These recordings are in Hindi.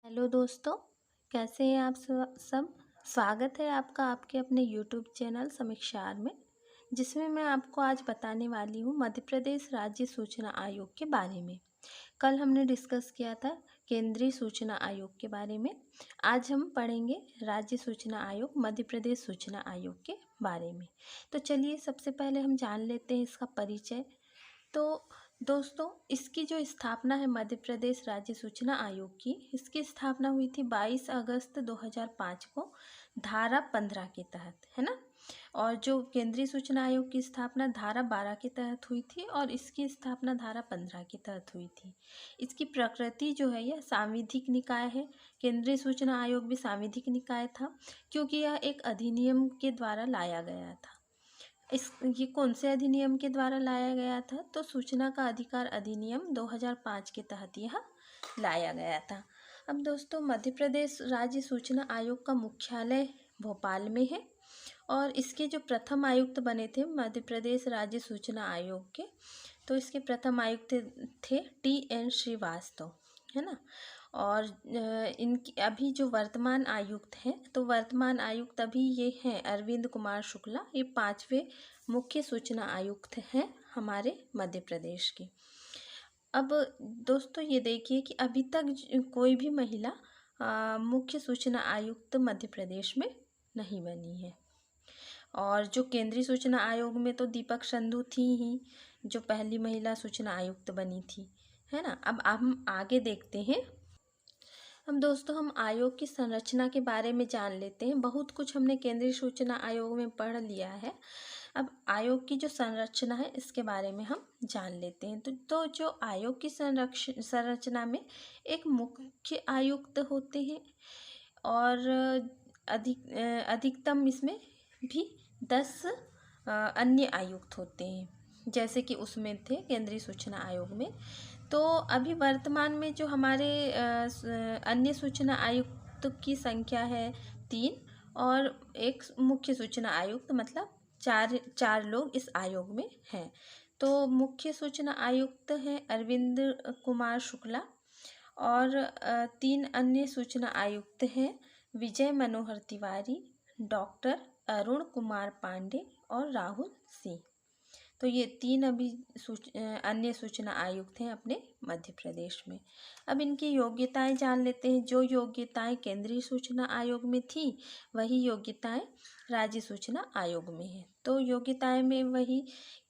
हेलो दोस्तों, कैसे हैं आप सब। स्वागत है आपका आपके अपने यूट्यूब चैनल समीक्षार में, जिसमें मैं आपको आज बताने वाली हूँ मध्य प्रदेश राज्य सूचना आयोग के बारे में। कल हमने डिस्कस किया था केंद्रीय सूचना आयोग के बारे में। आज हम पढ़ेंगे राज्य सूचना आयोग मध्य प्रदेश सूचना आयोग के बारे में। तो चलिए सबसे पहले हम जान लेते हैं इसका परिचय। तो दोस्तों, इसकी जो स्थापना है मध्य प्रदेश राज्य सूचना आयोग की, इसकी स्थापना हुई थी 22 अगस्त 2005 को धारा 15 के तहत, है ना। और जो केंद्रीय सूचना आयोग की स्थापना धारा 12 के तहत हुई थी और इसकी स्थापना धारा 15 के तहत हुई थी। इसकी प्रकृति जो है यह सांविधिक निकाय है। केंद्रीय सूचना आयोग भी सांविधिक निकाय था, क्योंकि यह एक अधिनियम के द्वारा लाया गया था। ये कौन से अधिनियम के द्वारा लाया गया था? तो सूचना का अधिकार अधिनियम 2005 के तहत यह लाया गया था। अब दोस्तों, मध्य प्रदेश राज्य सूचना आयोग का मुख्यालय भोपाल में है और इसके जो प्रथम आयुक्त बने थे मध्य प्रदेश राज्य सूचना आयोग के, तो इसके प्रथम आयुक्त थे TN श्रीवास्तव, है ना। और इनकी अभी जो वर्तमान आयुक्त हैं, तो वर्तमान आयुक्त अभी ये हैं अरविंद कुमार शुक्ला। ये 5वें मुख्य सूचना आयुक्त हैं हमारे मध्य प्रदेश के। अब दोस्तों, ये देखिए कि अभी तक कोई भी महिला मुख्य सूचना आयुक्त मध्य प्रदेश में नहीं बनी है। और जो केंद्रीय सूचना आयोग में तो दीपक संधू थी ही, जो पहली महिला सूचना आयुक्त बनी थी, है ना। अब हम आगे देखते हैं। हम दोस्तों, हम आयोग की संरचना के बारे में जान लेते हैं। बहुत कुछ हमने केंद्रीय सूचना आयोग में पढ़ लिया है। अब आयोग की जो संरचना है इसके बारे में हम जान लेते हैं। तो जो आयोग की संरचना में एक मुख्य आयुक्त होते हैं और अधिकतम इसमें भी 10 अन्य आयुक्त होते हैं, जैसे कि उसमें थे केंद्रीय सूचना आयोग में। तो अभी वर्तमान में जो हमारे अन्य सूचना आयुक्त की संख्या है 3 और एक मुख्य सूचना आयुक्त, मतलब चार लोग इस आयोग में हैं। तो मुख्य सूचना आयुक्त हैं अरविंद कुमार शुक्ला और 3 अन्य सूचना आयुक्त हैं विजय मनोहर तिवारी, डॉक्टर अरुण कुमार पांडे और राहुल सिंह। तो ये 3 अभी अन्य सूचना आयुक्त हैं अपने मध्य प्रदेश में। अब इनकी योग्यताएं जान लेते हैं। जो योग्यताएं केंद्रीय सूचना आयोग में थी, वही योग्यताएं राज्य सूचना आयोग में हैं। तो योग्यताएं में वही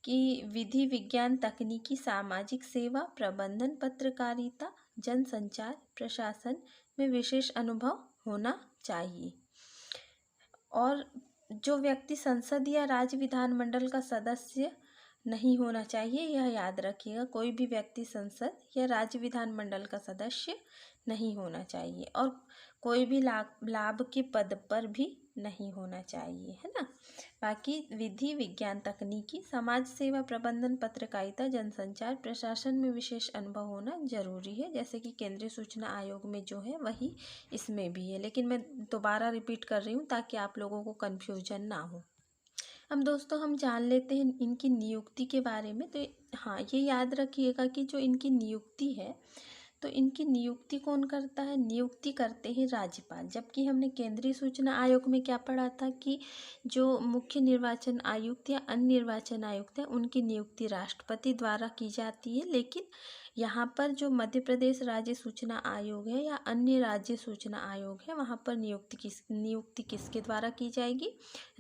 कि विधि विज्ञान तकनीकी सामाजिक सेवा प्रबंधन पत्रकारिता जनसंचार प्रशासन में विशेष अनुभव होना चाहिए। और जो व्यक्ति संसद या राज्य विधानमंडल का सदस्य नहीं होना चाहिए, यह याद रखिएगा। कोई भी व्यक्ति संसद या राज्य विधानमंडल का सदस्य नहीं होना चाहिए और कोई भी लाभ के पद पर भी नहीं होना चाहिए, है ना। बाकी विधि विज्ञान तकनीकी समाज सेवा प्रबंधन पत्रकारिता जनसंचार प्रशासन में विशेष अनुभव होना जरूरी है, जैसे कि केंद्रीय सूचना आयोग में जो है वही इसमें भी है। लेकिन मैं दोबारा रिपीट कर रही हूँ ताकि आप लोगों को कन्फ्यूजन ना हो। अब दोस्तों, हम जान लेते हैं इनकी नियुक्ति के बारे में। तो हाँ, ये याद रखिएगा कि जो इनकी नियुक्ति है, तो इनकी नियुक्ति कौन करता है? नियुक्ति करते हैं राज्यपाल। जबकि हमने केंद्रीय सूचना आयोग में क्या पढ़ा था कि जो मुख्य निर्वाचन आयुक्त या अन्य निर्वाचन आयुक्त हैं, उनकी नियुक्ति राष्ट्रपति द्वारा की जाती है। लेकिन यहाँ पर जो मध्य प्रदेश राज्य सूचना आयोग है या अन्य राज्य सूचना आयोग है, वहाँ पर नियुक्ति किसके द्वारा की जाएगी?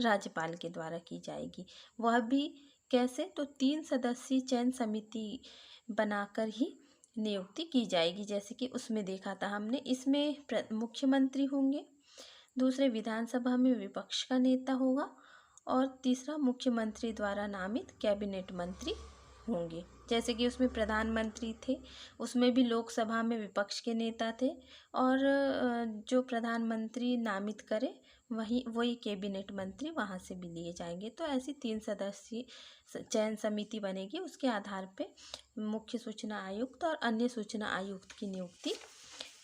राज्यपाल के द्वारा की जाएगी। वह भी कैसे? तो 3 सदस्यीय चयन समिति बनाकर ही नियुक्ति की जाएगी, जैसे कि उसमें देखा था हमने। इसमें मुख्यमंत्री होंगे, दूसरे विधानसभा में विपक्ष का नेता होगा और तीसरा मुख्यमंत्री द्वारा नामित कैबिनेट मंत्री होंगे। जैसे कि उसमें प्रधानमंत्री थे, उसमें भी लोकसभा में विपक्ष के नेता थे और जो प्रधानमंत्री नामित करे वही कैबिनेट मंत्री वहाँ से भी लिए जाएंगे। तो ऐसी 3 सदस्यीय चयन समिति बनेगी, उसके आधार पे मुख्य सूचना आयुक्त और अन्य सूचना आयुक्त की नियुक्ति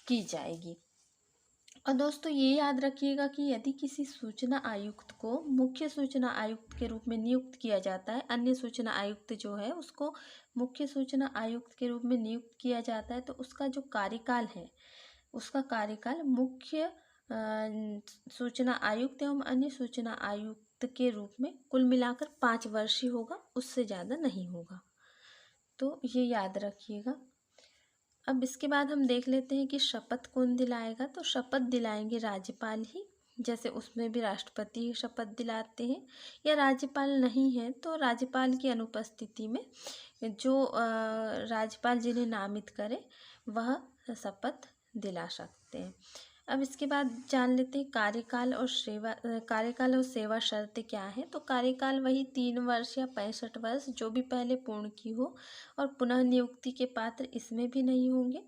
की जाएगी। और दोस्तों, ये याद रखिएगा कि यदि किसी सूचना आयुक्त को मुख्य सूचना आयुक्त के रूप में नियुक्त किया जाता है, अन्य सूचना आयुक्त जो है उसको मुख्य सूचना आयुक्त के रूप में नियुक्त किया जाता है, तो उसका जो कार्यकाल है उसका कार्यकाल मुख्य सूचना आयुक्त एवं अन्य सूचना आयुक्त के रूप में कुल मिलाकर 5 वर्षीय होगा, उससे ज़्यादा नहीं होगा। तो ये याद रखिएगा। अब इसके बाद हम देख लेते हैं कि शपथ कौन दिलाएगा। तो शपथ दिलाएंगे राज्यपाल ही, जैसे उसमें भी राष्ट्रपति ही शपथ दिलाते हैं, या राज्यपाल नहीं है तो राज्यपाल की अनुपस्थिति में जो राज्यपाल जिन्हें नामित करे वह शपथ दिला सकते हैं। अब इसके बाद जान लेते हैं कार्यकाल और सेवा शर्तें क्या है। तो कार्यकाल वही 3 वर्ष या 65 वर्ष, जो भी पहले पूर्ण की हो, और पुनः नियुक्ति के पात्र इसमें भी नहीं होंगे।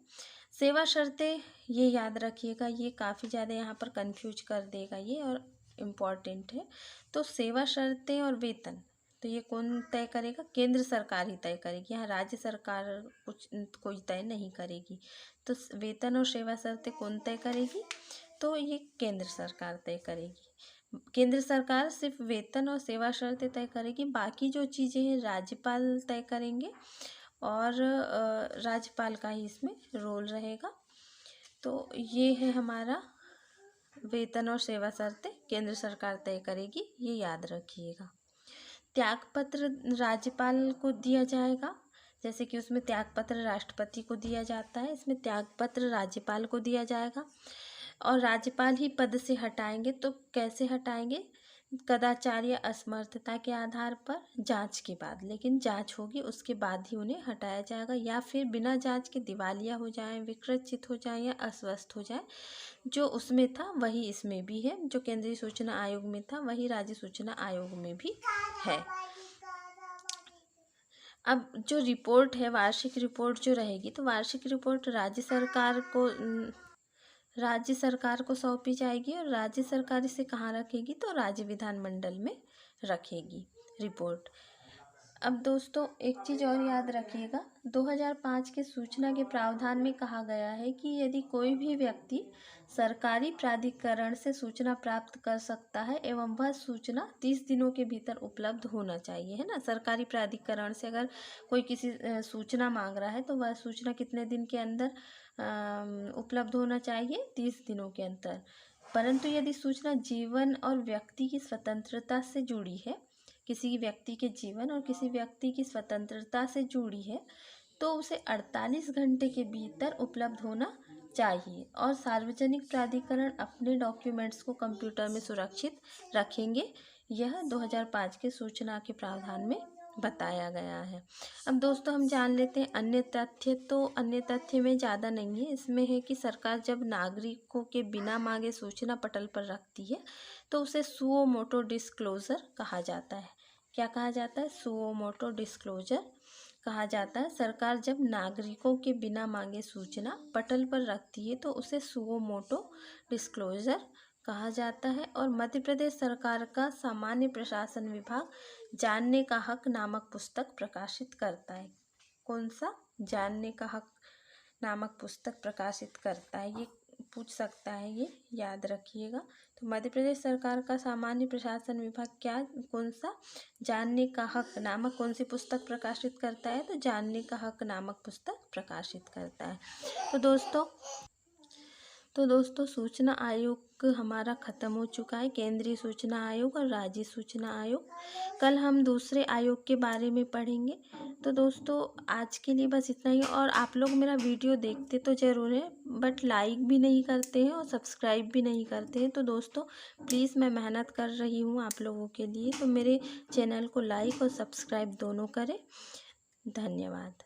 सेवा शर्तें ये याद रखिएगा, ये काफ़ी ज़्यादा यहाँ पर कंफ्यूज कर देगा ये, और इम्पॉर्टेंट है। तो सेवा शर्तें और वेतन, तो ये कौन तय करेगा? केंद्र सरकार ही तय करेगी, यहाँ राज्य सरकार कुछ कोई तय नहीं करेगी। तो वेतन और सेवा शर्तें कौन तय करेगी? तो ये केंद्र सरकार तय करेगी। केंद्र सरकार सिर्फ वेतन और सेवा शर्तें तय करेगी, बाकी जो चीज़ें हैं राज्यपाल तय करेंगे, और राज्यपाल का ही इसमें रोल रहेगा। तो ये है हमारा वेतन और सेवा शर्तें केंद्र सरकार तय करेगी, ये याद रखिएगा। त्यागपत्र राज्यपाल को दिया जाएगा, जैसे कि उसमें त्यागपत्र राष्ट्रपति को दिया जाता है, इसमें त्यागपत्र राज्यपाल को दिया जाएगा, और राज्यपाल ही पद से हटाएंगे। तो कैसे हटाएंगे? कदाचार या असमर्थता के आधार पर जांच के बाद, लेकिन जांच होगी उसके बाद ही उन्हें हटाया जाएगा, या फिर बिना जांच के दिवालिया हो जाएं, विकृत हो जाएं या अस्वस्थ हो जाएं। जो उसमें था वही इसमें भी है, जो केंद्रीय सूचना आयोग में था वही राज्य सूचना आयोग में भी है। अब जो रिपोर्ट है, वार्षिक रिपोर्ट जो रहेगी, तो वार्षिक रिपोर्ट राज्य सरकार को सौंपी जाएगी, और राज्य सरकार इसे कहाँ रखेगी? तो राज्य विधानमंडल में रखेगी रिपोर्ट। अब दोस्तों एक चीज़ और याद रखिएगा, 2005 के सूचना के प्रावधान में कहा गया है कि यदि कोई भी व्यक्ति सरकारी प्राधिकरण से सूचना प्राप्त कर सकता है एवं वह सूचना 30 दिनों के भीतर उपलब्ध होना चाहिए, है ना। सरकारी प्राधिकरण से अगर कोई किसी सूचना मांग रहा है तो वह सूचना कितने दिन के अंदर उपलब्ध होना चाहिए? 30 दिनों के अंदर। परंतु यदि सूचना जीवन और व्यक्ति की स्वतंत्रता से जुड़ी है, किसी व्यक्ति के जीवन और किसी व्यक्ति की स्वतंत्रता से जुड़ी है, तो उसे 48 घंटे के भीतर उपलब्ध होना चाहिए, और सार्वजनिक प्राधिकरण अपने डॉक्यूमेंट्स को कंप्यूटर में सुरक्षित रखेंगे। यह 2005 के सूचना के प्रावधान में बताया गया है। अब दोस्तों हम जान लेते हैं अन्य तथ्य। तो अन्य तथ्य में ज़्यादा नहीं है, इसमें है कि सरकार जब नागरिकों के बिना मांगे सूचना पटल पर रखती है तो उसे सुओ मोटो डिस्क्लोजर कहा जाता है। क्या कहा जाता है? सुओ मोटो डिस्क्लोजर कहा जाता है। सरकार जब नागरिकों के बिना मांगे सूचना पटल पर रखती है तो उसे सुओ मोटो डिस्क्लोजर कहा जाता है। और मध्य प्रदेश सरकार का सामान्य प्रशासन विभाग जानने का हक नामक पुस्तक प्रकाशित करता है। कौन सा? जानने का हक नामक पुस्तक प्रकाशित करता है, ये पूछ सकता है, ये याद रखिएगा। तो मध्य प्रदेश सरकार का सामान्य प्रशासन विभाग कौन सा? जानने का हक नामक कौन सी पुस्तक प्रकाशित करता है? तो जानने का हक नामक पुस्तक प्रकाशित करता है। तो दोस्तों सूचना आयोग हमारा ख़त्म हो चुका है, केंद्रीय सूचना आयोग और राज्य सूचना आयोग। कल हम दूसरे आयोग के बारे में पढ़ेंगे। तो दोस्तों आज के लिए बस इतना ही। और आप लोग मेरा वीडियो देखते तो ज़रूर है, बट लाइक भी नहीं करते हैं और सब्सक्राइब भी नहीं करते हैं। तो दोस्तों प्लीज़, मैं मेहनत कर रही हूँ आप लोगों के लिए, तो मेरे चैनल को लाइक और सब्सक्राइब दोनों करें। धन्यवाद।